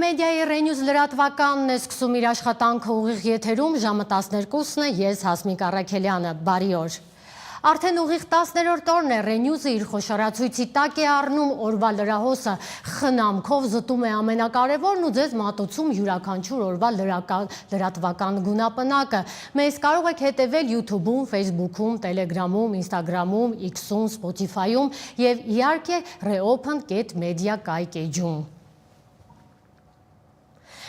մեդիայի Ռենյուզ լրատվականն է սկսում իր աշխատանքը ուղիղ եթերում, ժամը 12-ն է, ես Հասմիկ Առաքելյանը, բարի օր։ Արդեն ուղիղ 10-րդ օրն է Ռենյուզը իր խոշորացույցի տակ է առնում օրվա լրահոսը, խնամքով զտում է ամենակարևորն ու ձեզ մատուցում յուրաքանչյուր օրվա լրատվական գունապնակը։ Մեզ կարող եք հետևել YouTube-ում, Facebook-ում, Telegram-ում, Instagram-ում, X-ում, Spotify-ում և իհարկե reopen.media կայքեջում։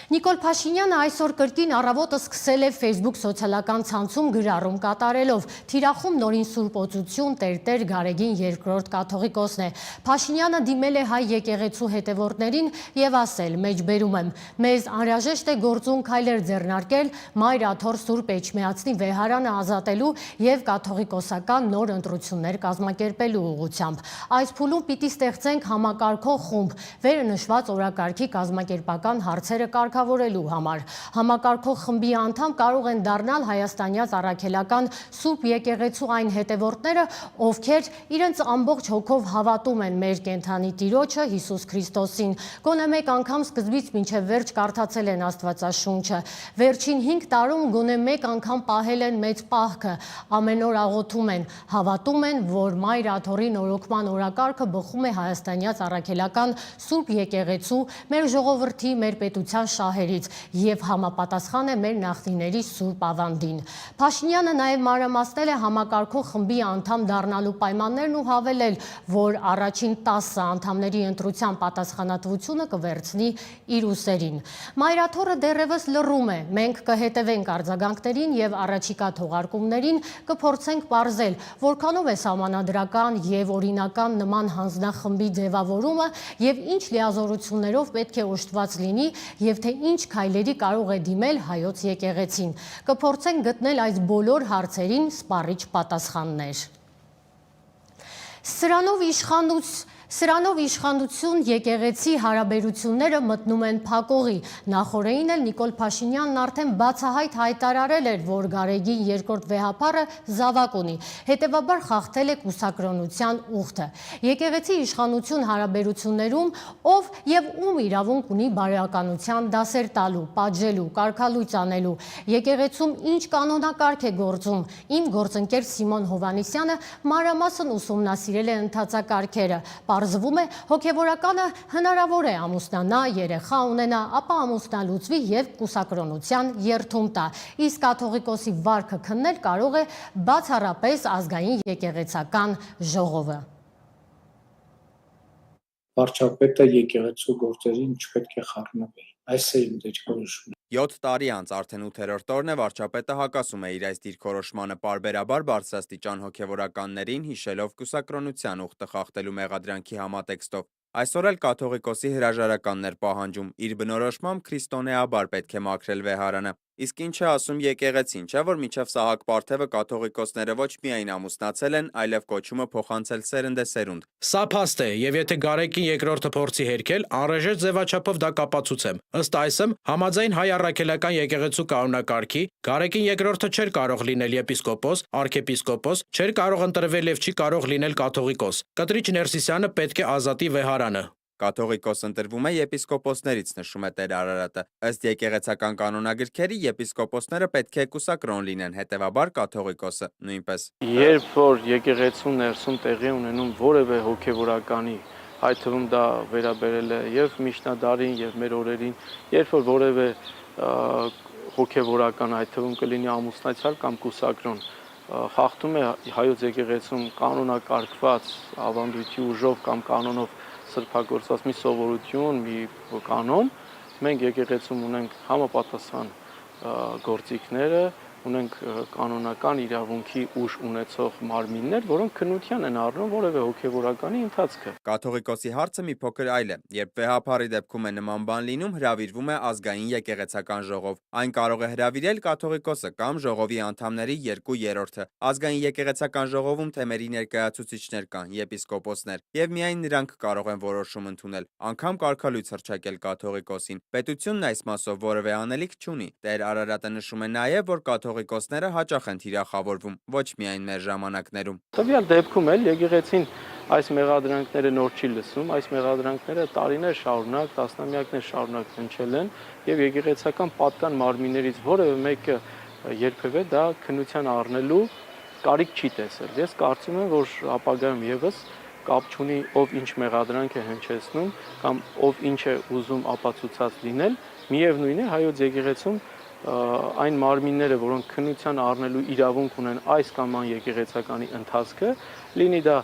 Նիկոլ Փաշինյանը այսօր կրկին առավոտը սկսել է Facebook սոցիալական ցանցում գրառում կատարելով, թիրախում նորին Սուրբ Օծություն Տեր Գարեգին II կաթողիկոսն է։ Փաշինյանը դիմել է հայ եկեղեցու հետևորդներին և ասել, մեջբերում եմ, մեզ անհրաժեշտ է գործուն քայլեր ձեռնարկել Մայր Աթոռ Սուրբ Էջմիածնի վեհարանը ազատելու և կաթողիկոսական նոր ընտրություններ կազմակերպելու ուղղությամբ։ Այս փուլում պիտի ստեղծենք համակարգող խումբ, վերը նշված օրակարգի կազմակերպական հարցերը կարգավորելու համար։ Համակարգող խմբի անդամ կարող են դառնալ հայաստանյաց առաքելական Սուրբ եկեղեցու այն հետևորդները, ովքեր իրենց ամբողջ հոգով հավատում են մեր կենդանի Տիրոջը Հիսուս Քրիստոսին, գոնե մեկ անգամ սկզբից մինչև վերջ կարդացել են Աստվածաշունչը, վերջին 5 տարում գոնե մեկ անգամ պահել են մեծ պահքը, ամեն օր աղոթում են, հավատում են, որ Մայր Աթոռի նորոգման օրակարգը բխում է հայաստանյաց առաքելական Սուրբ եկեղեցու, մեր ժողովրդի, մեր պետության շահերից և համապատասխան է մեր նախնիների Սուրբ ավանդին։ Փաշինյանը նաև մանրամասնել է համակարգող խմբի անդամ դառնալու պայմաններն ու հավելել, որ առաջին 10 անդամների ընտրության պատասխանատվությունը կվերցնի իր ուսերին։ Մայր Աթոռը դեռևս լռում է, մենք կհետևենք արձագանքներին և առաջիկա թողարկումներին կփորձենք պարզել, որքանով է սահմանադրական և օրինական նման հանձնախմբի ձևավորումը և ինչ լիազորություններով պետք է օժտված լինի և թե ինչ քայլերի կարող է դիմել հայոց եկեղեցին։ Կփորձենք գտնել այս բոլոր հարցերին սպառիչ պատասխաններ։ Սրանով իշխանություն եկեղեցի հարաբերությունները մտնում են փակողի։ Նախորդին էլ Նիկոլ Փաշինյանն արդեն բացահայտ հայտարարել էր, որ Գարեգին II վեհափառը զավակ ունի, հետևաբար խախտել է կուսակրոնության ուխտը։ Եկեղեցի իշխանություն հարաբերություններում ով և ում իրավունք ունի բարոյականության դասեր տալու, պատժելու, կարգալույծ անելու, եկեղեցում ինչ կանոնակարգ է գործում։ Իմ գործընկեր Սիմոն Հովհաննիսյանը մանրամասն ուսումնասիրել է ընթացակարգերը։ Պարզվում է, հոգևորականը հնարավոր է ամուսնանա, երեխա ունենա, ապա ամուսնալուծվի և կուսակրոնության երդում տա, իսկ կաթողիկոսի վարքը քննել կարող է բացառապես ազգային եկեղեցական ժողովը։ Վարչապետը եկեղեցու գործերին չպետք է խառնվի։ Այս է իմ դիրքորոշումը։ 7 տարի անց արդեն 8-րդ օրն է վարչապետը հակասում է իր այս դիրքորոշմանը պարբերաբար բարձրաստիճան հոգևորականներին հիշելով կուսակրոնության ուխտը խախտելու մեղադրանքի համատեքստով։ Այսօր էլ կաթողիկոսի հրաժարականն էր պահանջում, իր բնորոշմամբ քրիստոնեաբար պետք է մաքրել վեհարանը։ Իսկ ինչ է ասում եկեղեցին, չէ՞ որ մինչև Սահակ Պարթևը կաթողիկոսները ոչ միայն ամուսնացել են, այլև կոչումը փոխանցել սերնդեսերունդ։ Սա փաստ է, եւ եթե Գարեգին II-ը փորձի հերքել, անհրաժեշտ ձևաչափով դա կապացուցեմ։ Ըստ այսմ, համաձայն հայ առաքելական եկեղեցու կանոնակարգի, Գարեգին II-ը չէր կարող լինել եպիսկոպոս, արքեպիսկոպոս, չէր կարող ընտրվել եւ չի կարող լինել կաթողիկոս։ Կտրիչ Ներսիսյանը պետք է ազատի վեհարանը։ Կաթողիկոս ընտրվում է եպիսկոպոսներից, նշում է Տեր Արարատը։ Ըստ եկեղեցական կանոնագրքերի եպիսկոպոսները պետք է կուսակրոն լինեն, հետևաբար կաթողիկոսը նույնպես։ Երբ որ եկեղեցու ներսում տեղի ունենում որևէ հոգևորականի, այդ թվում դա վերաբերել է եւ միջնադարին եւ մեր օրերին, երբ որ որևէ հոգևորական, այդ թվում կլինի ամուսնացյալ կամ կուսակրոն, խախտում է հայոց եկեղեցում կանոնակարգված ավանդույթի ուժով կամ կանոնով սրբագործված մի սովորություն, մի կանոն, մենք եկեղեցում ունենք համապատասխան գործիքները, ունենք կանոնական իրավունքի ուժ ունեցող մարմիններ, որոնք քննության են առնում որևէ հոգևորականի ընթացքը։ Կաթողիկոսի հարցը մի փոքր այլ է։ Երբ վեհափառի դեպքում է նման բան լինում, հրավիրվում է ազգային եկեղեցական ժողով։ Այն կարող է հրավիրել կաթողիկոսը կամ ժողովի անդամների 2/3-ը։ Ազգային եկեղեցական ժողովում թեմերի ներկայացուցիչներ կան, եպիսկոպոսներ, եւ միայն նրանք կարող են որոշում ընդունել, անգամ կարգալույց հռչակել կաթողիկոսին։ Պետությունն այս մասով որևէ անելիք չունի։ Տեր Արարատը նշում է նաեւ, որ կաթողիկոսները հաճախ են թիրախավորվում, ոչ միայն մեր ժամանակներում։ Տվյալ դեպքում էլ եկեղեցին այս մեղադրանքները նոր չի լսում, այս մեղադրանքները տարիներ շարունակ, տասնամյակներ շարունակ հնչել են եւ եկեղեցական պատկան մարմիններից որևէ մեկը երբևէ դա քննության առնելու կարիք չի տեսել։ Ես կարծում եմ, որ ապագայում եւս կապ չունի ով ինչ մեղադրանք է հնչեցնում կամ ով ինչ է ուզում ապացուցած լինել, միևնույն է հայոց եկեղեցում այն մարմինները, որոնք քննության առնելու իրավունք ունեն այս կամ այն եկեղեցականի ընթացքը, լինի դա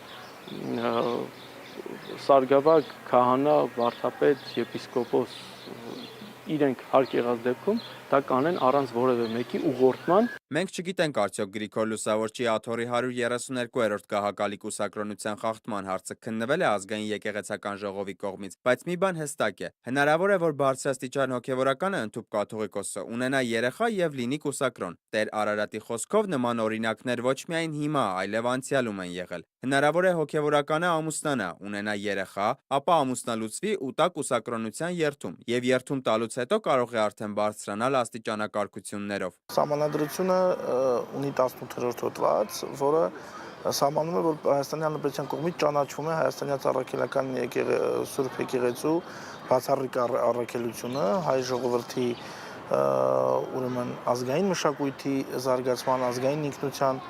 սարգսակ, քահանա, վարդապետ, եպիսկոպոս, իրենք հարկ եղած դեպքում դա կանեն առանց որևէ մեկի ուղղորդման։ Մենք չգիտենք արդյոք Գրիգոր Լուսավորչի աթոռի 132-րդ գահակալի կուսակրոնության խախտման հարցը քննվել է ազգային եկեղեցական ժողովի կողմից, բայց մի բան հստակ է. հնարավոր է, որ բարձրաստիճան հոգևորականը ընդհուպ կաթողիկոսը ունենա երեխա եւ լինի կուսակրոն։ Տեր Արարատի խոսքով նման օրինակներ ոչ միայն հիմա, այլև անցյալում են եղել։ Հնարավոր է հոգևորականը ամուսնանա, ունենա երեխա, ապա ամուսնալուծվի ու տա կուսակրոնության երթում, եւ երթում տալուց հետո կարող է արդեն բարձրանալ աստիճանակարգություններով։ Սահմանադրությունը ունի 18-րդ հոդված, որը սահմանում է, որ Հայաստանի Հանրապետության կողմից ճանաչվում է հայաստանյան առաքելական Սուրբ եկեղեցու բացառիկ առաքելությունը, հայ ժողովրդի ուրեմն ազգային մշակույթի զարգացման, ազգային ինքնության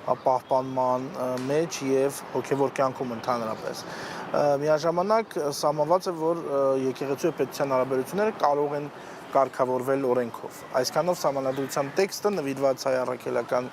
պահպանման մեջ եւ հոգեվոր կյանքում ընդհանրապես։ Միաժամանակ սահմանված է, որ եկեղեցու եւ պետության հարաբերությունները կարող են կարգավորվել օրենքով։ Այսքանով սահմանադրության տեքստը նվիրված հայ առաքելական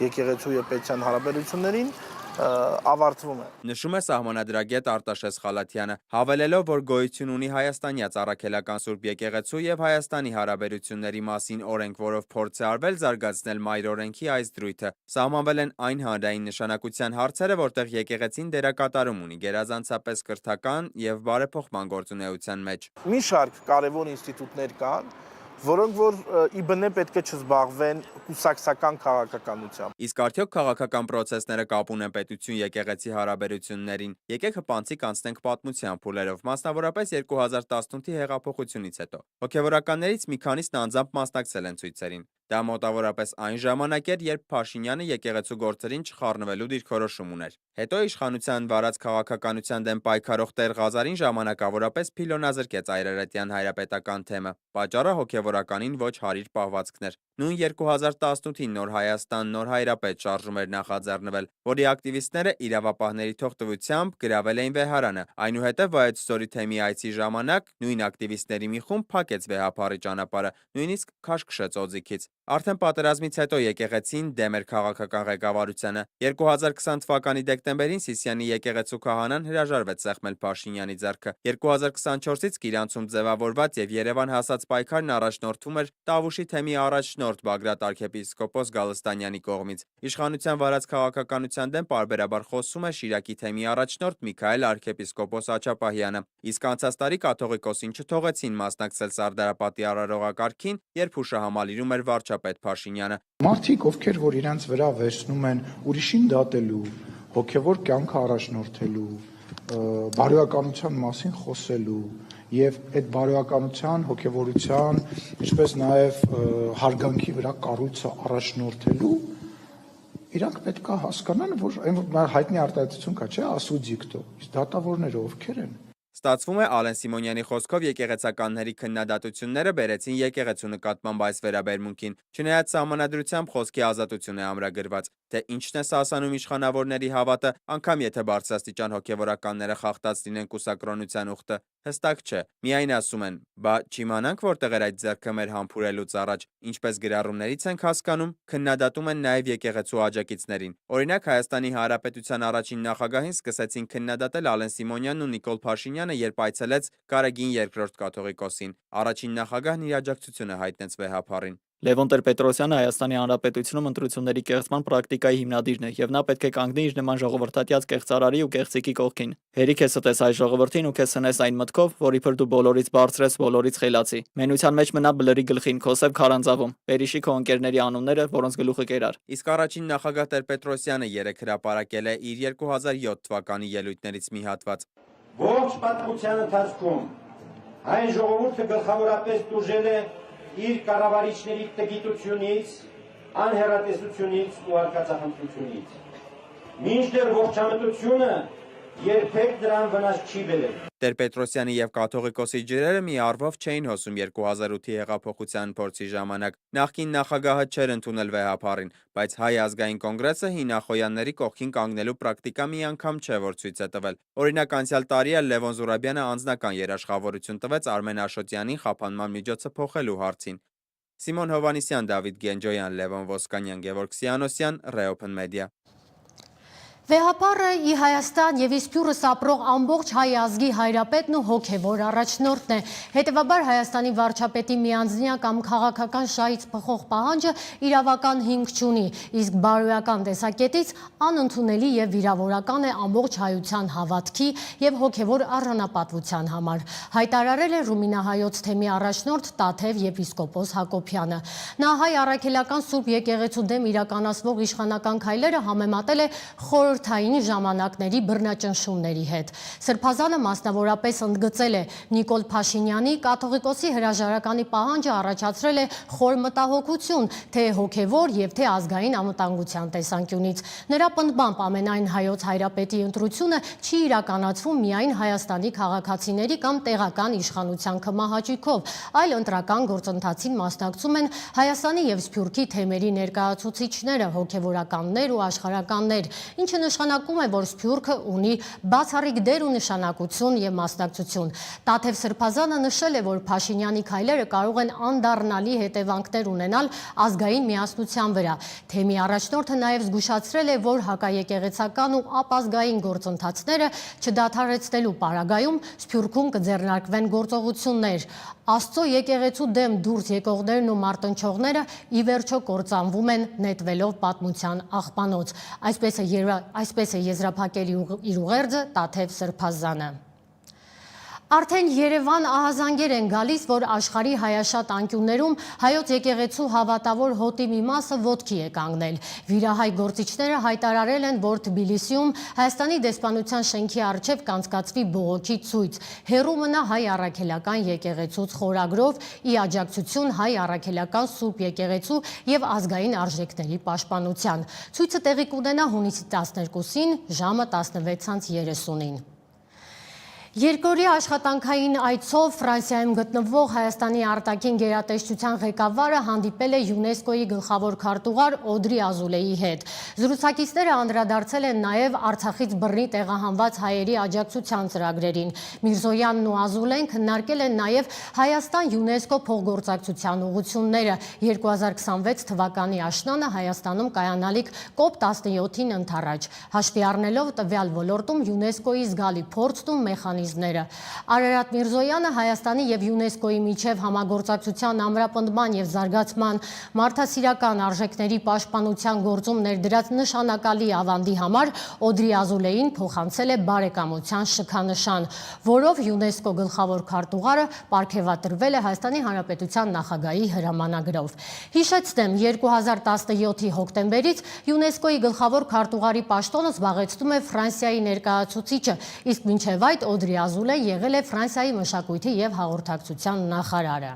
եկեղեցու եւ պետության հարաբերություններին ավարտվում է։ Նշում է սահմանադրագետ Արտաշես Խալաթյանը, հավելելով, որ գոյություն ունի հայաստանյաց առաքելական Սուրբ եկեղեցու եւ Հայաստանի հարաբերությունների մասին օրենք, որով փորձ է արվել զարգացնել մայր օրենքի այս դրույթը։ Սահմանվել են այն հանրային նշանակության հարցերը, որտեղ եկեղեցին դերակատարում ունի գերազանցապես կրթական եւ բարեփոխման գործունեության մեջ։ Մի շարք կարևոր ինստիտուտներ կան, որոնք որ ի բնե պետք է չզբաղվեն կուսակցական քաղաքականությամբ։ Իսկ արդյոք քաղաքական պրոցեսները կապ ունեն պետություն եկեղեցի հարաբերություններին։ Եկեք հպանցիկ անցնենք պատմության փուլերով, մասնավորապես 2018-ի հեղափոխությունից հետո։ Հոգևորականներից մի քանիսն անձամբ մասնակցել են ցույցերին։ Դա մոտավորապես այն ժամանակ էր, երբ Փաշինյանը եկեղեցու գործերին չխառնվելու դիրքորոշում ուներ։ Հետո իշխանության վարած քաղաքականության դեմ պայքարող Տեր Ղազարին ժամանակավորապես փիլոնազրկեց Այրարատյան հայրապետական թեմը։ Պատճառը հոգևորականին ոչ հարիր պահվածքն էր։ Նույն 2018-ին Նոր Հայաստան, Նոր Հայրապետ շարժում էր նախաձեռնվել, որի ակտիվիստները իրավապահների թողտվությամբ գրավել էին վեհարանը։ Այնուհետև Վայոց Ձորի թեմի այցի ժամանակ նույն ակտիվիստների մի խումբ փակեց վեհապահի ճանապարհը, նույնիսկ քաշքշեց օձիքից։ Արդեն պատերազմից հետո եկեղեցին դեմ էր քաղաքական ղեկավարությանը։ 2020 թվականի դեկտեմբերին Սիսիանի եկեղեցու քահանան հրաժարվեց սեղմել Փաշինյանի ձեռքը։ 2024-ից Կիրանցում ձևավորված եւ Երևան հասած պայքարն առաջնորդվում էր Տավուշի թեմի առաջնորդ Բագրատ arczepiskopos Գալստանյանի կողմից։ Իշխանության վարած քաղաքականության դեմ պարբերաբար խոսում է Շիրակի թեմի առաջնորդ Միքայել arczepiskopos Աչապահյանը։ Իսկ անցած տարի կաթողիկոսին չթողեցին մասնակցել Սարդարապատի արարողակարգին, երբ հուշահամալիրում էր վարչապետ Փաշինյանը։ Մարդիկ, ովքեր որ իրանց վրա վերցնում են ուրիշին դատելու, հոգևոր կյանքը առաջնորդելու, բարոյականության մասին խոսելու եւ այդ բարոյականության, հոգևորության, ինչպես նաեւ հարգանքի վրա կառույցը առաջնորդելու, իրանք պետք է հասկանան, որ այն հայտնի արտահայտություն կա, չէ, ասուդիկտո, իսկ դատավորները ովքեր են։ Ստացվում է Ալեն Սիմոնյանի խոսքով եկեղեցականների քննադատությունները բերեցին եկեղեցու նկատմամբ այս վերաբերմունքին, չնայած սահմանադրությամբ խոսքի ազատություն է ամրագրված, թե ինչն է սասանում իշխանավորների հավատը, անգամ եթե բարձրաստիճան հոգևորականները խախտած լինեն կուսակրոնության ուխտը, հստակ չէ։ Միայն ասում են, բա չիմանանք որտեղ էր այդ ձեռքը մեր համբուրելուց առաջ, ինչպես գրառումներից ենք հասկանում, քննադատում են նաև եկեղեցու աջակիցներին։ Օրինակ Հայաստանի Հանրապետության առաջին նախագահին սկսեցին քննադատել Ալեն Սիմոնյանն ու Նիկոլ Փաշինյանը, երբ այցելեց Գարեգին II կաթողիկոսին։ Առաջին նախագահն իր աջակցությունը հայտնեց վեհապառին։ Լևոն Տեր-Պետրոսյանը Հայաստանի Հանրապետությունում ընտրությունների կեղծման պրակտիկայի հիմնադիրն է եւ նա պետք է կանգնի իր նման ժողովրդատյաց կեղծարարի ու կեղծիկի կողքին։ Հերիք է ստես հայ ժողովրդին ու քեզ սնես այն մտքով, որ իբր դու բոլորից բարձր ես, բոլորից խելացի։ Մենության մեջ մնա բլրի գլխին, Քոսեվ Քարանձավում, Պերիշի քո ընկերների անունները, որոնց գլուխը կերար։ Իսկ առաջին նախագահ Տեր-Պետրոսյանը երեկ հրապարակել է իր 2007 թվականի ելույթներից մի հատված։ Ողջ պատմության ընթացքում հայ ժողովուրդը գլխավորապես տուժել է իր կառավարիչների տգիտությունից, անհեռատեսությունից ու արկածախնդրությունից։ Մինչդեռ ողջամտությունը երբեք դրան վնաս չի բերել։ Տեր-Պետրոսյանի եւ կաթողիկոսի ջրերը մի առվով չէին հոսում 2008-ի հեղափոխության փորձի ժամանակ։ Նախկին նախագահը չէր ընդունել վեհապարին, բայց Հայ ազգային կոնգրեսը հին Ախոյանների կողքին կանգնելու պրակտիկա մի անգամ չէ, որ ցույց է տվել։ Օրինակ, անցյալ տարի էլ Լևոն Զուրաբյանը անձնական երաշխավորություն տվեց Արմեն Աշոտյանին խափանման միջոցը փոխելու հարցին։ Սիմոն Հովանիսյան, Դավիթ Գենջոյան, Լևոն Ոսկանյան, Գևորգ Սիանոսյան, Reopen Media։ Վեհապարը ի Հայաստան եւ Իսպյուրս ապրող ամբողջ հայ ազգի հայրապետն ու հոգևոր առաջնորդն է։ Հետևաբար Հայաստանի վարչապետի միանձնյա կամ քաղաքական շահից փոխող պահանջը իրավական հիմք չունի, իսկ բարոյական տեսակետից անընդունելի եւ վիրավորական է ամբողջ հայության հավատքի եւ հոգևոր արժանապատվության համար, հայտարարել է Ռումինահայոց թեմի առաջնորդ Տաթև եպիսկոպոս Հակոբյանը։ Նա հայ առաքելական Սուրբ եկեղեցու դեմ իրականացվող իշխանական քայլերը համեմատել է խորհրդային ժամանակների բռնաճնշումների հետ։ Սրբազանը մասնավորապես ընդգծել է Նիկոլ Փաշինյանի կաթողիկոսի հրաժարականի պահանջը առաջացրել է խոր մտահոգություն, թե հոգևոր եւ թե ազգային անվտանգության տեսանկյունից։ Նրա պնդմամբ ամենայն հայոց հայրապետի ընտրությունը չի իրականացվում միայն Հայաստանի քաղաքացիների կամ տեղական իշխանության կմահաճույքով, այլ ընտրական գործընթացին մասնակցում են Հայաստանի եւ Սփյուռքի թեմերի ներկայացուցիչները, հոգևորականներ ու աշխարհականներ, ինչը նշանակում է, որ Սփյուռքը ունի բացառիկ դեր ու նշանակություն եւ մասնակցություն։ Տաթև Սրբազանը նշել է, որ Փաշինյանի քայլերը կարող են անդառնալի հետևանքներ ունենալ ազգային միասնության վրա։ Թեմի առաջնորդը նաեւ զգուշացրել է, որ հակաեկեղեցական ու ապազգային գործընթացները չդադարեցնելու պարագայում Սփյուռքում կձեռնարկվեն գործողություններ։ Աստծո եկեղեցու դեմ դուրս եկողներն ու մարտնչողները ի վերջո կործանվում են նետվելով պատմության աղբանոց։ Այսպես է եզրափակել իր ուղերձը Տաթև Սրբազանը։ Արդեն Երևան ահազանգեր են գալիս, որ աշխարհի հայաշատ անկյուններում հայոց եկեղեցու հավատավոր հոտի մի մասը ոտքի է կանգնել։ Վիրահայ գործիչները հայտարարել են, որ Թբիլիսիում Հայաստանի դեսպանության շենքի առջև կանցկացվի բողոքի ցույց։ Հեռու մնա հայ առաքելական եկեղեցուց խորագրով ի աջակցություն հայ առաքելական Սուրբ եկեղեցու եւ ազգային արժեքների պաշտպանության։ Ցույցը տեղի կունենա հունիսի 12-ին ժամը 16:30-ին։ Երկրորյա աշխատանքային այցով Ֆրանսիայում գտնվող Հայաստանի արտաքին գերատեսչության ղեկավարը հանդիպել է ՅՈՒՆԵՍԿՕ-ի գլխավոր քարտուղար Օդրի Ազուլեի հետ։ Զրուցակիցները անդրադարձել են նաև Արցախից բռնի տեղահանված հայերի աջակցության ծրագրերին։ Միրզոյանն ու Ազուլեն քննարկել են նաև Հայաստան ՅՈՒՆԵՍԿՕ փոխգործակցության ուղղությունները 2026 թվականի աշնանը Հայաստանում կայանալիք COP17-ին ընդառաջ, հաշվի առնելով տվյալ ոլորտում ՅՈՒՆԵՍԿՕ-ի զգալի փորձն ու մեխանիզմները։ Արարատ Միրզոյանը Հայաստանի եւ ՅՈՒՆԵՍԿՕ-ի միջև համագործակցության ամրապնդման եւ զարգացման մարդասիրական արժեքների պաշտպանության գործում ներդրած նշանակալի ավանդի համար Օդրի Ազուլեին փոխանցել է բարեկամության շքանշան, որով ՅՈՒՆԵՍԿՕ գլխավոր քարտուղարը պարգևատրվել է Հայաստանի Հանրապետության նախագահի հրամանագրով։ Հիշեցնեմ, 2017-ի հոկտեմբերից ՅՈՒՆԵՍԿՕ-ի գլխավոր քարտուղարի պաշտոնը զբաղեցնում է Ֆրանսիայի ներկայացուցիչը, իսկ մինչև այդ Օդրի Ազուլեն եղել է Ֆրանսիայի մշակույթի եւ հաղորդակցության նախարարը։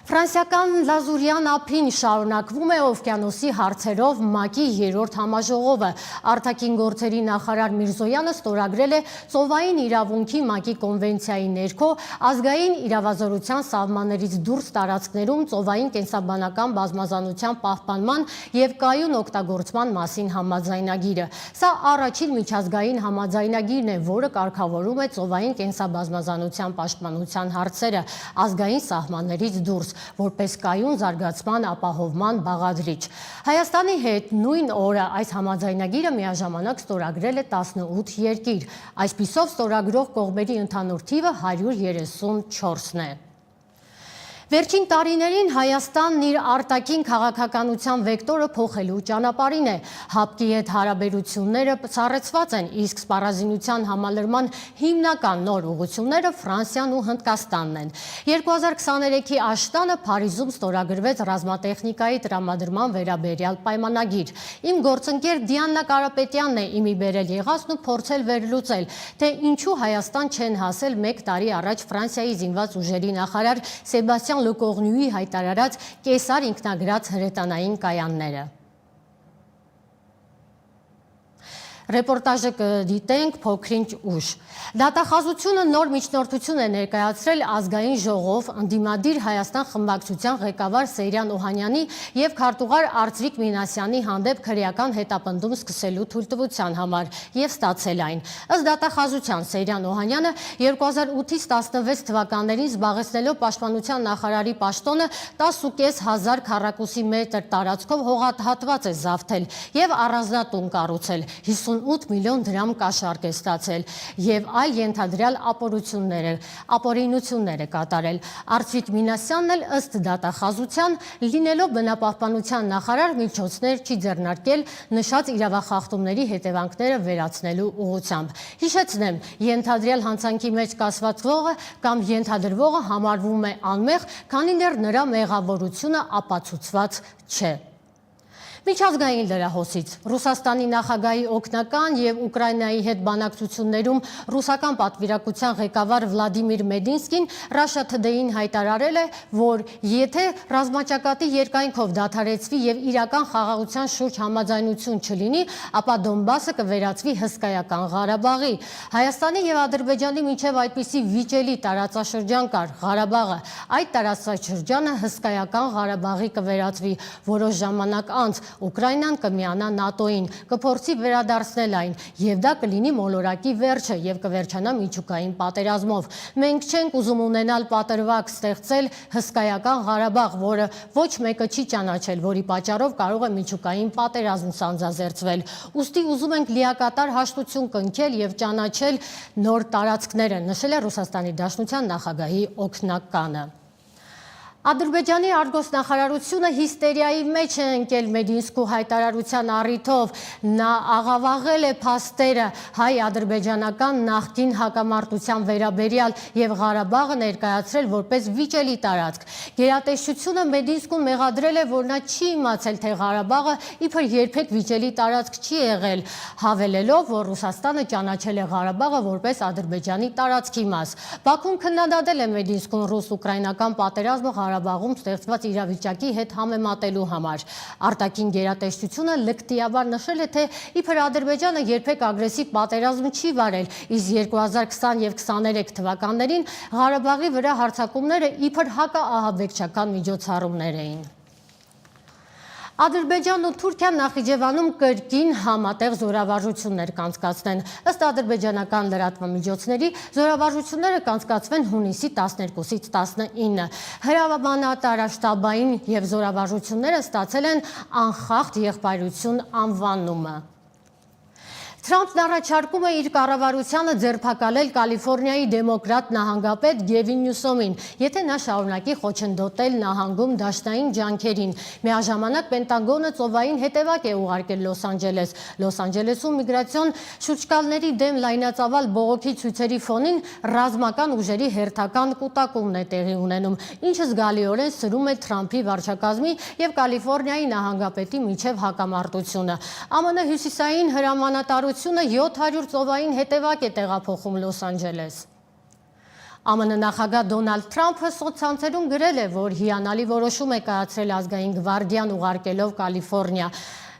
Ֆրանսիական Լազուրյան ափին շարունակվում է օվկիանոսի հարցերով ՄԱԿ-ի 3-րդ համաժողովը։ Արտաքին գործերի նախարար Միրզոյանը ստորագրել է ծովային իրավունքի ՄԱԿ-ի կոնվենցիայի ներքո ազգային իրավազորության սահմաններից դուրս տարածքներում ծովային կենսաբանական բազմազանության պահպանման եւ կայուն օգտագործման մասին համաձայնագիրը։ Սա առաջին միջազգային համաձայնագիրն է, որը կարգավորում է ծովային կենսաբազմազանության պաշտպանության հարցերը ազգային սահմաններից դուրս, որպես կայուն զարգացման ապահովման բաղադրիչ։ Հայաստանի հետ նույն օրը այս համաձայնագիրը միաժամանակ ստորագրել է 18 երկիր։ Այսպիսով ստորագրող կողմերի ընդհանուր թիվը 134-ն է։ Վերջին տարիներին Հայաստանն իր արտաքին քաղաքականության վեկտորը փոխելու ճանապարհին է։ ՀԱՊԿ-ի հետ հարաբերությունները սառեցված են, իսկ սպառազինության համալրման հիմնական նոր ուղղությունները Ֆրանսիան ու Հնդկաստանն են։ 2023-ի աշնանը Փարիզում ստորագրվեց ռազմատեխնիկայի տրամադրման վերաբերյալ պայմանագիր։ Իմ գործընկեր Դիանա Կարապետյանն է իմի բերել եղածն ու փորձել վերլուծել, թե ինչու Հայաստան չեն հասել 1 տարի առաջ Ֆրանսիայի զինված ուժերի նախարար Սեբաստիան Լեկորնյուի հայտարարած կեսար ինքնագրած հրետանային կայանները։ Ռեպորտաժը կդիտենք փոքրինչ ուշ։ Դատախազությունը նոր միջնորդություն է ներկայացրել ազգային ժողով ընդդիմադիր Հայաստան խմբակցության ղեկավար Սեյրան Օհանյանի եւ քարտուղար Արծվիկ Մինասյանի հանդեպ քրեական հետապնդում սկսելու թույլտվության համար եւ ստացել այն։ Ըստ դատախազության Սեյրան Օհանյանը 2008-ից 16 թվականներին զբաղեցնելով պաշտպանության նախարարի պաշտոնը 10.500 քառակուսի մետր տարածքով հողահատված է զավթել եւ առանձնատուն կառուցել, 58 միլիոն դրամ կաշառք է ստացել եւ այլ ենթադրյալ ապօրինություններ է կատարել։ Արծվիկ Մինասյանն էլ ըստ դատախազության լինելով բնապահպանության նախարար միջոցներ չի ձեռնարկել նշած իրավախախտումների հետևանքները վերացնելու ուղղությամբ։ Հիշեցնեմ, ենթադրյալ հանցանքի մեջ կասվածվողը կամ ենթադրվողը համարվում է անմեղ, քանի դեռ նրա մեղավորությունը ապացուցված չէ։ Միջազգային լրահոսից Ռուսաստանի նախագահի օգնական եւ Ուկրաինայի հետ բանակցություններում ռուսական պատվիրակության ղեկավար Վլադիմիր Մեդինսկին Russia Today-ին հայտարարել է, որ եթե ռազմաճակատի երկայնքով դադարեցվի եւ իրական խաղաղության շուրջ համաձայնություն չլինի, ապա Դոնբասը կվերածվի հսկայական Ղարաբաղի։ Հայաստանի եւ Ադրբեջանի միջև այդպիսի վիճելի տարածաշրջան կար Ղարաբաղը։ Այդ տարածաշրջանը հսկայական Ղարաբաղի կվերածվի որոշ ժամանակ անց Ուկրաինան կմիանա ՆԱՏՕ-ին, կփորձի վերադարձնել այն, եւ դա կլինի մոլորակի վերջը եւ կվերջանա միջուկային պատերազմով։ Մենք չենք ուզում ունենալ պատրվակ ստեղծել հսկայական Ղարաբաղ, որը ոչ մեկը չի ճանաչել, որի պատճառով կարող է միջուկային պատերազմ սանձազերծվել։ Ուստի ուզում ենք լիակատար հաշտություն կնքել եւ ճանաչել նոր տարածքները, նշել է Ռուսաստանի Դաշնության նախագահի օգնականը։ Ադրբեջանի արտգործնախարարությունը հիստերիայի մեջ է ընկել Մեդինսկու հայտարարության առիթով։ Նա աղավաղել է փաստերը հայ-ադրբեջանական նախկին հակամարտության վերաբերյալ եւ Ղարաբաղը ներկայացրել որպես վիճելի տարածք։ Գերատեսչությունը Մեդինսկուն մեղադրել է, որ նա չի իմացել, թե Ղարաբաղը իբր երբեք վիճելի տարածք չի եղել, հավելելով, որ Ռուսաստանը ճանաչել է Ղարաբաղը որպես Ադրբեջանի տարածքի մաս։ Բաքուն քննադատել է Մեդինսկուն ռուս-ուկրաինական պատերազմը Ղարաբաղում ստեղծված իրավիճակի հետ համեմատելու համար։ Արտաքին գերատեսչությունը լկտիաբար նշել է, թե իբր Ադրբեջանը երբեք ագրեսիվ պատերազմ չի վարել, իսկ 2020 եւ 23 թվականներին Ղարաբաղի վրա հարձակումները իբր հակաահաբեկչական միջոցառումներ էին։ Ադրբեջանն ու Թուրքիան Նախիջևանում կրկին համատեղ զորավարժություններ կանցկացնեն։ Ըստ ադրբեջանական լրատվամիջոցների զորավարժությունները կանցկացվեն հունիսի 12-ից 19։ Հրամանատարաշտաբային եւ զորավարժությունները ստացել են անխախտ եղբայրություն անվանումը։ Թրամփն առաջարկում է իր կառավարությանը ձերբակալել Կալիֆոռնիայի դեմոկրատ նահանգապետ Գևին Նյուսոմին, եթե նա շարունակի խոչընդոտել նահանգում դաշնային ջանքերին։ Միաժամանակ Պենտագոնը ծովային հետևակ է ուղարկել Լոս Անջելես։ Լոս Անջելեսում միգրացիոն շուրջկալների դեմ լայնածավալ բողոքի ցույցերի ֆոնին ռազմական ուժերի հերթական կուտակումն է տեղի ունենում, ինչը զգալիորեն սրում է Թրամփի վարչակազմի եւ Կալիֆոռնիայի նահանգապետի միջև հակամարտությունը։ ԱՄՆ հյուսիսային հրամանատարությունը 700 ծովային հետևակ է տեղափոխում Լոս Անջելես։ ԱՄՆ նախագահ Դոնալդ Թրամփը սոցցանցերում գրել է, որ հիանալի որոշում է կայացրել ազգային գվարդիան ուղարկելով Կալիֆոռնիա։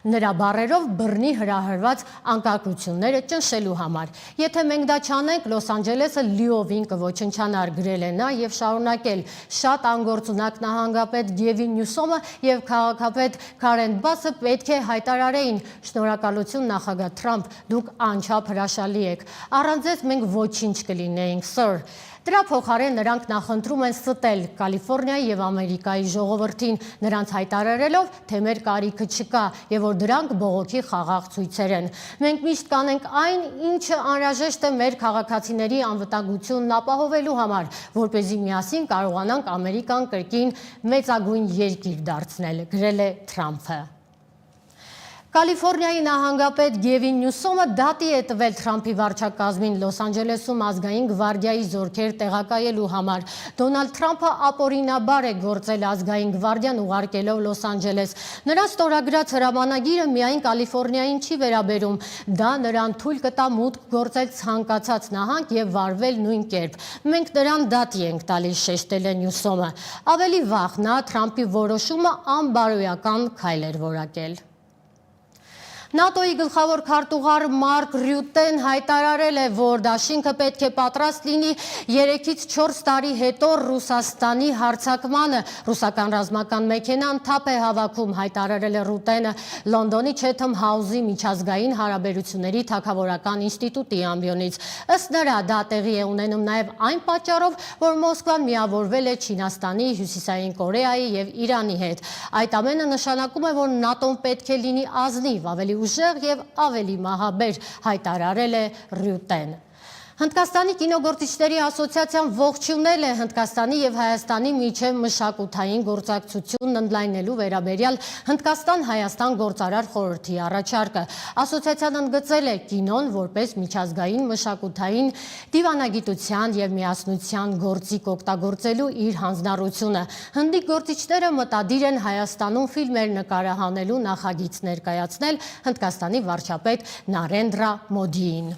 Նրա բառերով բռնի հրահրված անկարգությունները ճնշելու համար։ Եթե մենք դա չանենք, Լոս Անջելեսը լիովին կոչնչանար, գրել է նա եւ շարունակել. շատ անգործունակ նահանգապետ Գևին Նյուսոմը եւ քաղաքապետ Քարեն Բասը պետք է հայտարարեին. շնորհակալություն նախագահ Թրամփ, դուք անչափ հրաշալի եք։ Առանց ձեզ մենք ոչինչ կլինեինք, սըր։ Դրա փոխարեն նրանք նախընտրում են ստել Կալիֆոռնիայի եւ Ամերիկայի ժողովրդին, նրանց հայտարարելով, թե մեր կարիքը չկա եւ որ դրանք բողոքի խաղաղ ցույցեր են։ Մենք միշտ կանենք այն, ինչը անհրաժեշտ է մեր քաղաքացիների անվտանգությունն ապահովելու համար, որպեսզի միասին կարողանանք Ամերիկան կրկին մեծագույն երկիր դարձնել, գրել է Թրամփը։ Կալիֆոռնիայի նահանգապետ Գևին Նյուսոմը դատի է տվել Թրամփի վարչակազմին Լոս Անջելեսում ազգային գվարդիայի զորքեր տեղակայելու համար։ Դոնալդ Թրամփը ապօրինաբար է գործել ազգային գվարդիան ուղարկելով Լոս Անջելես։ Նրա ստորագրած հրամանագիրը միայն Կալիֆոռնիային չի վերաբերում, դա նրան թույլ կտա մուտք գործել ցանկացած նահանգ եւ վարվել նույն կերպ։ Մենք նրան դատի ենք տալիս, շեշտել է Նյուսոմը։ Ավելի վաղ նա Թրամփի որոշումը անբարոյական քայլ էր որակել։ ՆԱՏՕ-ի գլխավոր քարտուղար Մարկ Ռյուտեն հայտարարել է, որ դաշինքը պետք է պատրաստ լինի 3-ից 4 տարի հետո Ռուսաստանի հարձակմանը։ Ռուսական ռազմական մեքենան թափ է հավաքում, հայտարարել է Ռյուտենը Լոնդոնի Չեթեմ Հաուսի միջազգային հարաբերությունների թագավորական ինստիտուտի ամբիոնից։ Ըստ նրա, դա տեղի է ունենում նաև այն պատճառով, որ Մոսկվան միավորվել է Չինաստանի, Հյուսիսային Կորեայի եւ Իրանի հետ։ Այդ ամենը նշանակում է, որ ՆԱՏՕ-ն պետք է լինի ազնիվ, ավելի ուժեղ եւ ավելի մահաբեր, հայտարարել է Ռյուտեն։ Հնդկաստանի կինոգործիչների ասոցիացիան ողջունել է Հնդկաստանի եւ Հայաստանի միջև մշակութային գործակցությունն ընդլայնելու վերաբերյալ Հնդկաստան-Հայաստան գործարար խորհրդի առաջարկը։ Ասոցիացիան ընդգծել է կինոն որպես միջազգային մշակութային դիվանագիտության եւ միասնության գործիք օգտագործելու իր հանձնառությունը։ Հնդիկ գործիչները մտադիր են Հայաստանում ֆիլմեր նկարահանելու նախագիծ ներկայացնել Հնդկաստանի վարչապետ Նարենդրա Մոդիին։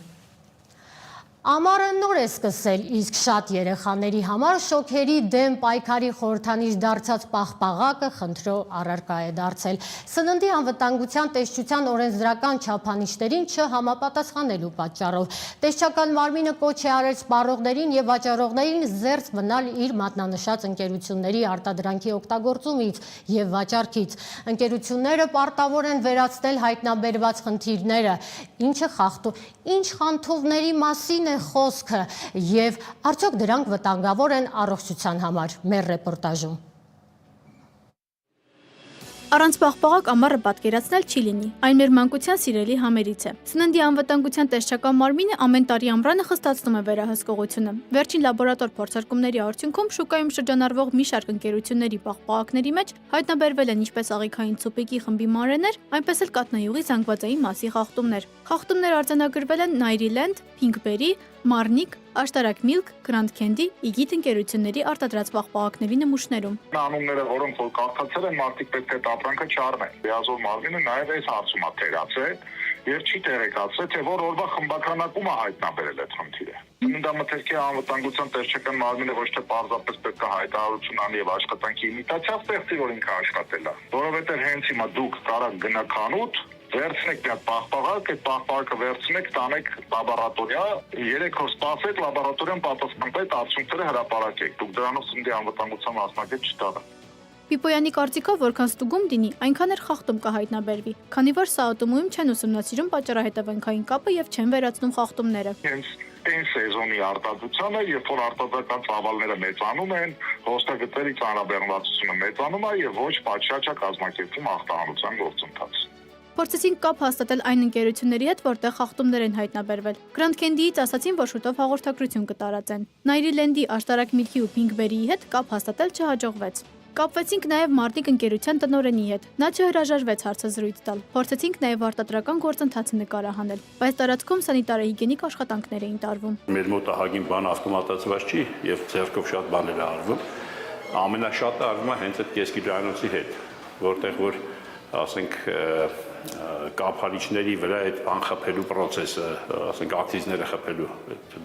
Ամառը նոր է սկսել, իսկ շատ երեխաների համար շոկերի դեմ պայքարի խորհրդանիշ դարձած պաղպաղակը խնդրո առարկա է դարձել։ Սննդի անվտանգության տեսչության օրենսդրական չափանիշներին չհամապատասխանելու պատճառով։ Տեսչական մարմինը կոչ է արել սպառողներին եւ վաճառողներին զերծ մնալ իր մատնանշած ընկերությունների արտադրանքի օգտագործումից եւ վաճառքից։ Ընկերությունները պարտավոր են վերացնել հայտնաբերված խնդիրները, ինչ խանութների մասին է խոսքը եւ արդյոք դրանք վտանգավոր են առողջության համար։ Մեր ռեպորտաժում։ Առանց պաղպաղակ ամառը պատկերացնել չի լինի, այն մեր մանկության սիրելի համերից է։ Սննդի անվտանգության տեսչական մարմինը ամեն տարի ամռանը խստացնում է վերահսկողությունը։ Վերջին լաբորատոր փորձարկումների արդյունքում շուկայում շրջանառվող մի շարք ընկերությունների պաղպաղակների մեջ հայտնաբերվել են ինչպես աղիքային ցուպիկի խմբի մանրեներ, այնպես էլ կատնայուղի զանգվածային մասի խախտումներ։ Խախտումներ արձանագրվել են Nairiland, Pinkberry, Marnik, Աշտարակ Milk, Grand Candy, Igit ընկերությունների արտադրած պաղպաղակների նմուշներում։ Անունները, որոնք որ կարդացել են, մարդիկ պետք է ապրանքը չառնեն։ Լիազոր մարմինը նաև այս հարցում է թերացել եւ չի տեղեկացրել, թե որ օրվա խմբականակումը հայտնաբերել է խնդիրը։ Սննդամթերքի անվտանգության տեսչական մարմինը ոչ թե պարզապես պետք է հայտարարություն անի եւ աշխատանքի իմիտացիա ստեղծի, որ ինքը աշխատել է, որովհետեւ հենց հիմա դուք կարող գնաք խանութ, վերցնեք մի հատ պաղպաղակ, այդ պաղպաղակը վերցնեք, տանեք լաբորատորիա, 3 օր սպասեք, լաբորատորիան պատասխանատու արդյունքները հրապարակեք։ Դուք դրանով սննդի անվտանգության մասնակից չդառնաք։ Պիպոյանի կարծիքով, որքան ստուգում դինի, այնքան էլ խախտում կհայտնաբերվի, քանի որ սա ատոմույում չեն ուսումնասիրում պատճառահետևանքային կապը եւ չեն վերացնում խախտումները։ Հենց այն սեզոնի արտադրությունը, երբ որ արտադրական ծավալները մեծանում են, հոստագծերի ծանրաբեռնվածությունը մեծանում է եւ ոչ պատշաճ է կազմակերպվում ախտահանության գործընթաց։ Փորձեցինք կապ հաստատել այն ընկերությունների հետ, որտեղ խախտումներ են հայտնաբերվել։ Grand Candy-ից ասացին, որ շուտով հաղորդակցություն կտարածեն։ Nairiland-ի, Աշտարակ Milk-ի ու Pinkberry-ի հետ կապ հաստատել չհաջողվեց։ Կապվեցինք նաև Marnik ընկերության տնօրենի հետ։ Նա չհրաժարվեց հարցազրույց տալ։ Փորձեցինք նաև արտադրական գործընթացը նկարահանել, բայց տարածքում սանիտարահիգիենիկ աշխատանքներ էին տարվում։ Մեր մոտ ահագին բան ավտոմատացված չի եւ ձեռքով շատ բաներ է արվում։ Ամենաշատը արվում է հենց այդ կեսկիլոյանոցի հետ, որտեղ որ ասենք կապալիչների վրա այդ բան խփելու process-ը, ասենք ակցիզները խփելու,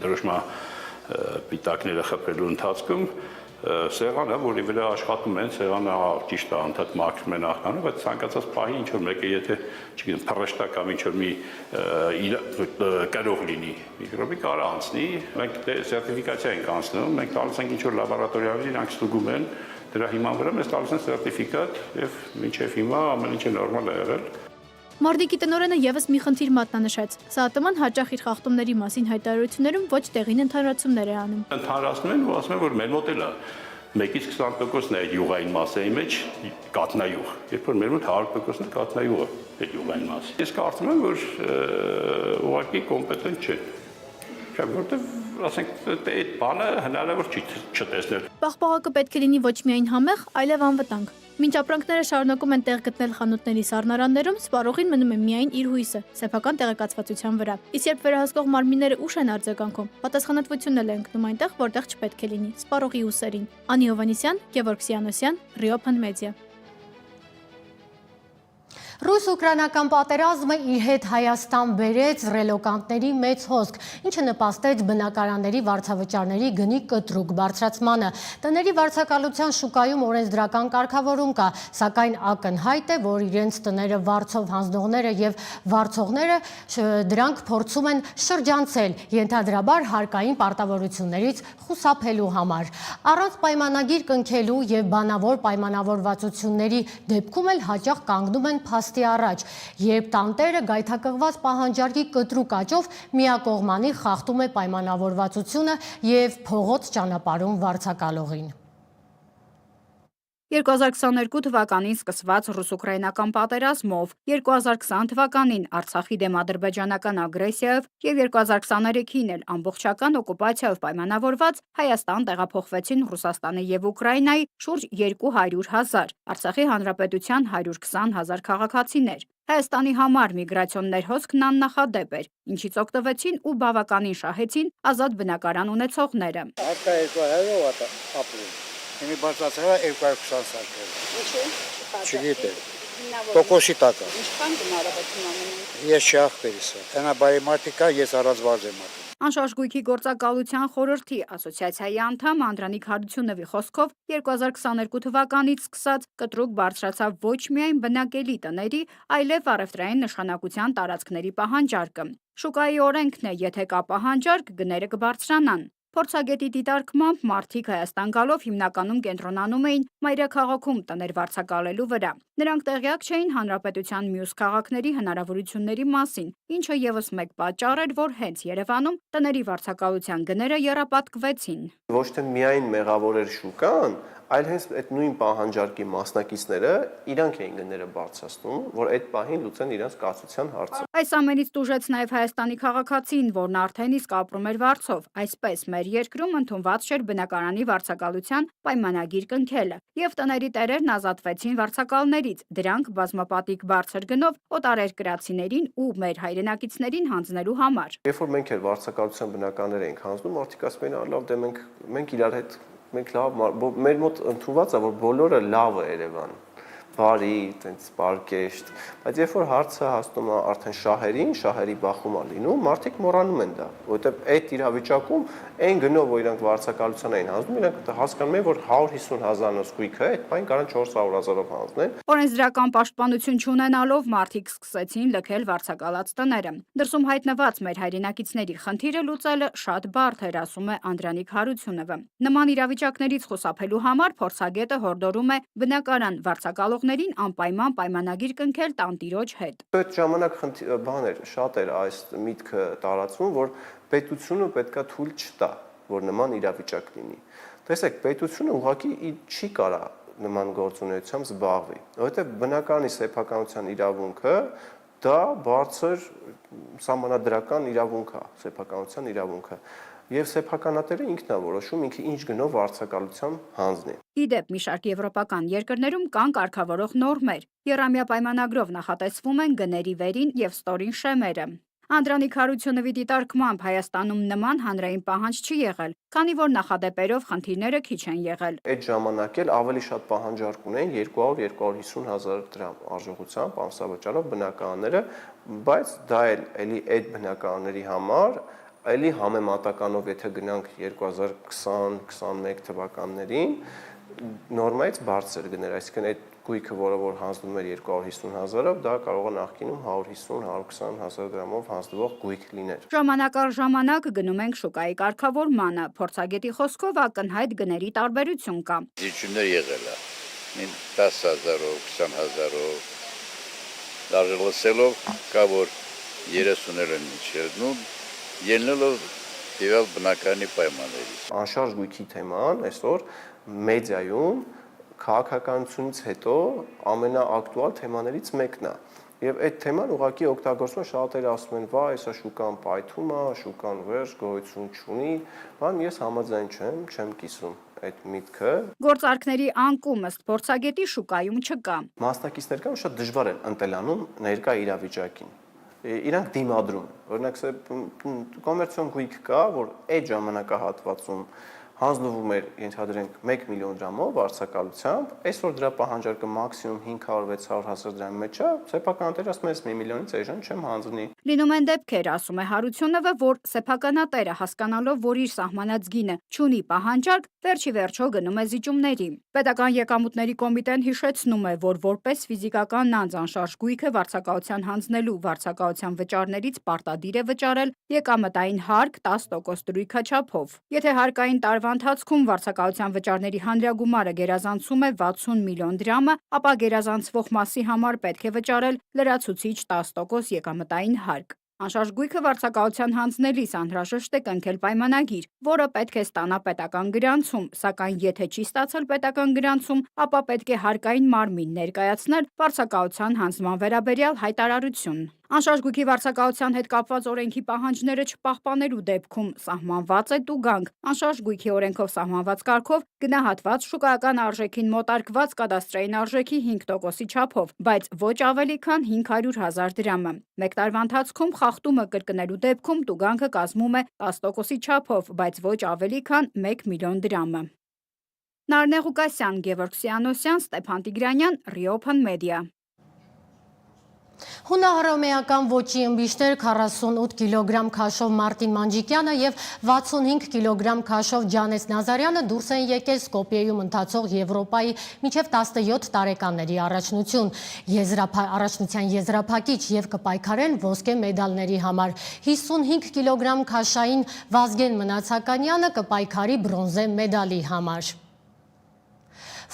դրոշմա պիտակները խփելու ընթացքում սեղանը, որի վրա աշխատում են, սեղանը ճիշտ է անդադ մաքրում են աղքանը, բայց ցանկացած պահի ինչ որ մեկը եթե, չգիտեմ, փռշտա կամ ինչ որ մի կրող լինի, միկրոբի կարող անցնի, մենք սերտիֆիկացիա ենք անցնում, մենք տալիս ենք ինչ որ լաբորատորիաների, իրանք ստուգում են, դրա հիման վրա մեզ տալիս են սերտիֆիկատ եւ մինչեւ հիմա ամեն ինչը նորմալ է եղել։ Marnik-ի տնօրենը եւս մի խնդիր մատնանշեց։ Սաատման հաճախ իր խախտումների մասին հայտարարություններում ոչ տեղին ընդհանրացումներ է անում։ Ընդհանրացնում են ու ասում են, որ մեր մոտ էլ է 1-ից 20%-ն է այդ յուղային մասերի մեջ կատնայուղ, երբ որ մեր մոտ 100%-ն է կատնայուղը այդ յուղային մասը։ Ես կարծում եմ, որ ուղղակի կոմպետենտ չէ։ Որտեւ ասենք այդ բանը հնարավոր չի չտեսնել։ Պաղպաղակը պետք է լինի ոչ միայն համեղ, այլև անվտանգ։ Մինչ ապրանքները շարունակում են տեղ գտնել խանութների սառնարաններում, սպառողին մնում է միայն իր հույսը, սեփական տեղեկացվածության վրա։ Իսկ երբ վերահսկող մարմինները ուշ են արձագանքում, պատասխանատվությունն էլ է ընկնում այնտեղ, որտեղ չպետք է լինի, սպառողի ուսերին։ Անի Հովանիսյան, Գևորգ Սյանոսյան, Rio Pan Media։ Ռուս-ուկրաինական պատերազմը իր հետ Հայաստան բերեց ռելոկանտների մեծ հոսք, ինչը նպաստեց բնակարանների վարձավճարների գնի կտրուկ բարձրացմանը։ Տների վարձակալության շուկայում օրենսդրական կարգավորում կա, սակայն ակնհայտ է, որ իրենց տները վարձով հանձնողները եւ վարձողները դրանք փորձում են շրջանցել, ենթադրաբար հարկային պարտավորություններից խուսափելու համար։ Առանց պայմանագիր կնքելու եւ բանավոր պայմանավորվածությունների դեպքում էլ հաճախ կանգնում են փաստի առաջ, երբ տանտերը գայթակղված պահանջարկի կտրուկ աճով միակողմանի խախտում է պայմանավորվածությունը եւ փողոց ճանապարհում վարձակալողին։ 2022 թվականին սկսված ռուս-ուկրաինական պատերազմով, 2020 թվականին Արցախի դեմ ադրբեջանական ագրեսիայով եւ 2023-ին էլ ամբողջական օկուպացիայով պայմանավորված Հայաստան տեղափոխվեցին Ռուսաստանի եւ Ուկրաինայի շուրջ 200,000, Արցախի հանրապետության 120,000 քաղաքացիներ։ Հայաստանի համար միգրացիոն հոսքն աննախադեպ էր, ինչից օգտվեցին ու բավականին շահեցին ազատ բնակարան ունեցողները։ Իմի բարձրացել է 220 սարքեր։ Ինչու՞։ Չգիտեմ։ Տոկոսի տակա։ Ինչքան գնահատություն ամենին։ Ես չախտերիսը։ Հենա բայ մարտիկա ես առածված եմ ատում։ Անշարժ գույքի գործակալության խորհրդի ասոցիացիայի անդամ Անդրանիկ Հարությունովի խոսքով 2022 թվականից սկսած կտրուկ բարձրացավ ոչ միայն բնակելի տների, այլև առևտրային նշանակության տարածքների պահանջարկը։ Շուկայի օրենքն է, եթե կա պահանջարկ, գները կբարձրանան։ Փորձագետի դիտարկմամբ մարդիկ Հայաստան գալով հիմնականում կենտրոնանում էին մայրաքաղաքում տներ վարձակալելու վրա։ Նրանք տեղյակ չէին հանրապետության մյուս քաղաքների հնարավորությունների մասին, ինչը եւս մեկ պատճառ էր, որ հենց Երևանում տների վարձակալության գները եռապատկվեցին։ Ոչ թե միայն մեղավոր էր շուկան, այլ հենց այդ նույն պահանջարկի մասնակիցները իրանք էին գները բարձրացնում, որ այդ պահին լուծեն իրենց կացության հարցը։ Այս ամենից տուժեց նաև Հայաստանի քաղաքացին, որն արդեն իսկ ապրում էր վարձով։ Այսպես մեր երկրում ընդունված չէր բնակարանի վարձակալության պայմանագիր կնքելը, եւ տների տերերն ազատվեցին վարձակալներից։ Դրանք բազմապատիկ բարձր գնով օտարերկրացիներին ու մեր հայրենակիցներին հանձնելու համար։ Երբ որ մենք էլ վարձակալության բնակարաններ ենք հանձնում, մարդիկ ասում են, լավ, դե մենք իրար հետ մենք լավ, մեր մոտ ընդունված է, որ բոլորը լավ է Երևան, բարի, տենց պարկեշտ, բայց երբ որ հարցը հասնում է արդեն շահերի բախում է լինում, մարդիկ մոռանում են դա, որովհետև այդ իրավիճակում այն գնով, որ իրանք վարձակալության էին հանձնում, իրանք հասկանում են, որ 150,000-ով գույքը է, այդ բան կարան 400,000-ով հանձնեն։ Օրենսդրական պաշտպանություն չունենալով մարդիկ սկսեցին լքել վարձակալած տները։ Դրսում հայտնված մեր հայրենակիցների խնդիրը լուծելը շատ բարդ էր, ասում է Անդրանիկ Հարությունովը։ Նման իրավիճակներից խուսափելու համար փորձագետը հորդորում է բնակարան վարձակալողներին անպայման պայմանագիր կնքել տանտիրոջ հետ։ Այդ ժամանակ շատ էր այս միտքը տարածվում, որ պետությունը պետքա թույլ չտա, որ նման իրավիճակ լինի։ Տեսեք, պետությունը ուղղակի չի կարա նման գործունեությամբ զբաղվի, որովհետև բնակարանի սեփականության իրավունքը դա բարձր սահմանադրական իրավունք է, սեփականության իրավունքը։ Եվ սեփականատերը ինքն է որոշում ինքը ինչ գնով վարձակալության հանձնի։ Իդեպ մի շարք եվրոպական երկրներում կան կարգավորող նորմեր։ Եռամյա պայմանագրով նախատեսվում են գների վերին եւ ստորին շեմերը։ Անդրանիկ Հարությունովի դիտարկմամբ Հայաստանում նման հանրային պահանջ չի եղել, քանի որ նախադեպերով խնդիրները քիչ են եղել։ Այդ ժամանակ էլ ավելի շատ պահանջարկ ունեն 200-250,000 դրամ արժողությամբ ամսավճարով բնակարանները, բայց դա էլի այդ բնակարանների համար այլի համեմատականով եթե գնանք 2020-21 թվականներին նորմայից բարձր գներ, այսինքն այդ գույքը, որը որ հանձնում էր 250,000-ով, դա կարող է նախկինում 150-120,000 դրամով հանձնվող գույք լիներ։ Ժամանակ առ ժամանակ գնում ենք շուկայի կարգավորմանը, փորձագետի խոսքով ակնհայտ գների տարբերություն կա։ Զիջումներ եղել է, 10,000-ով, 20,000-ով, դաժե լսելով կա, որ 30-ել են իջերնում, ելնելով տվյալ բնակարանի պայմաններից։ Անշարժ գույքի թեման այսօր մեդիայում քաղաքականությունից հետո ամենաակտուալ թեմաներից մեկն է։ Եվ այդ թեման ուղղակի օգտագործում է շատերը ասում են, վայ, սա շուկան պայթում է, շուկան վերջ, գոյություն չունի, բան ես համաձայն չեմ կիսում այդ միտքը։ Գործարքների անկում ըստ փորձագետի շուկայում չկա։ Մասնակիցներ կան, շատ դժվար են ընտելանում ներկա իրավիճակին։ Իրանք դիմադրում, օրինակ կոմերցիոն գույք կա, որ այդ ժամանակահատվածում հանձնվում էր ենթադրենք 1 միլիոն դրամով վարձակալությամբ, այսօր դրա պահանջարկը մաքսիմում 500-600 հազար դրամի մեջ է, սեփականատերը ասում է 1 միլիոնից էժան չեմ հանձնի։ Լինում են դեպքեր, ասում է Հարությունովը, որ սեփականատերը հասկանալով, որ իր սահմանած գինը չունի պահանջարկ, վերջի վերջո գնում է զիջումների։ Պետական եկամուտների կոմիտեն հիշեցնում է, որ որպես ֆիզիկական անձ անշարժ գույքը վարձակալության հանձնելու վարձակալության վճարներից պարտադիր է վճարել եկամտային հարկ 10% դրույքաչափով։ Եթե հարկային տարվա ընթացքում վարձակալության վճարների հանրագումարը գերազանցում է 60 միլիոն դրամը, ապա գերազանցվող մասի համար պետք է վճարել լրացուցիչ 10% եկամտային հարկ։ Անշարժ գույքը վարձակալության հանձնելիս անհրաժեշտ է կնքել պայմանագիր, որը պետք է ստանա պետական գրանցում, սակայն եթե չի ստացել պետական գրանցում, ապա պետք է հարկային մարմին ներկայացնել վարձակալության հանձնման վերաբերյալ հայտարարություն։ Անշարժ գույքի վարձակալության հետ կապված օրենքի պահանջները չպահպանելու դեպքում սահմանված է տուգանք։ Անշարժ գույքի օրենքով սահմանված կարգով գնահատված շուկայական արժեքին մոտարկված կադաստրային արժեքի 5%-ի չափով, բայց ոչ ավելի քան 500,000 դրամը։ Մեկ տարվա ընթացքում խախտումը կրկնելու դեպքում տուգանքը կազմում է 10%-ի չափով, բայց ոչ ավելի քան 1 միլիոն դրամը։ Նարնե Ղուկասյան, Գևորգ Սյանոսյան, Ստեփան Տիգրանյան, Reopen Media։ Հունահռոմեական ոճի ըմբիշներ 48 կիլոգրամ քաշով Մարտին Մանջիկյանը եւ 65 կիլոգրամ քաշով Ջանես Նազարյանը դուրս են եկել Սկոպիեում ընթացող Եվրոպայի մինչև 17 տարեկանների առաջնություն։ Առաջնության եզրափակիչ եւ կպայքարեն ոսկե մեդալների համար։ 55 կիլոգրամ քաշային Վազգեն Մնացականյանը կպայքարի բրոնզե մեդալի համար։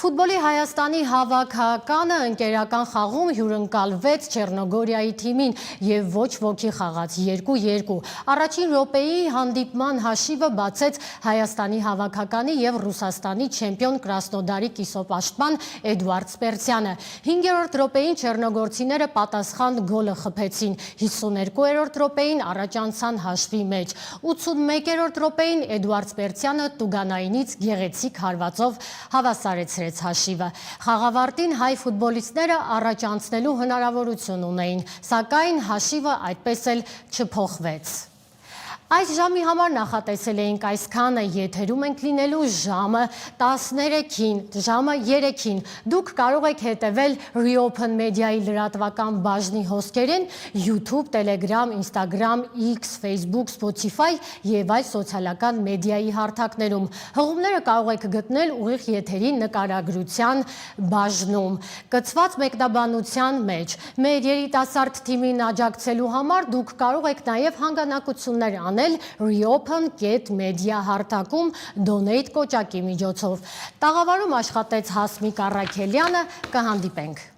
Ֆուտբոլի Հայաստանի հավաքականը ընկերական խաղում հյուրընկալվեց Չեռնոգորիայի թիմին եւ ոչ ոքի խաղաց 2-2։ Առաջին րոպեի հանդիպման հաշիվը բացեց Հայաստանի հավաքականի եւ Ռուսաստանի չեմպիոն Կրասնոդարի կիսապաշտպան Էդուարդ Սպերցյանը։ 5-րդ րոպեին չեռնոգորցիները պատասխան գոլը խփեցին, 52-րդ րոպեին առաջանցան հաշվի մեջ։ 81-րդ րոպեին Էդուարդ Սպերցյանը Տուգանայինից գեղեցիկ հարվածով հավասարեցրեց հաշիվը։ Խաղավարտին հայ ֆուտբոլիստները առաջանցնելու հնարավորություն ունեին, սակայն հաշիվը այդպես էլ չփոխվեց։ Այս ժամի համար նախատեսել էինք այսքանը, եթերում ենք լինելու ժամը 13-ին, ժամը 3-ին։ Դուք կարող եք հետևել Reopen Media-ի լրատվական բաժնի հոսքերին YouTube, Telegram, Instagram, X, Facebook, Spotify եւ այլ սոցիալական մեդիայի հարթակներում։ Հղումները կարող եք գտնել ուղիղ եթերի նկարագրության բաժնում, կցված մեկնաբանության մեջ։ Մեր երիտասարդ թիմին աջակցելու համար դուք կարող եք նաեւ հանգանակություններ անել Reopen.media հարթակում Donate կոճակի միջոցով։ Տաղավարում աշխատեց Հասմիկ Առաքելյանը, կհանդիպենք։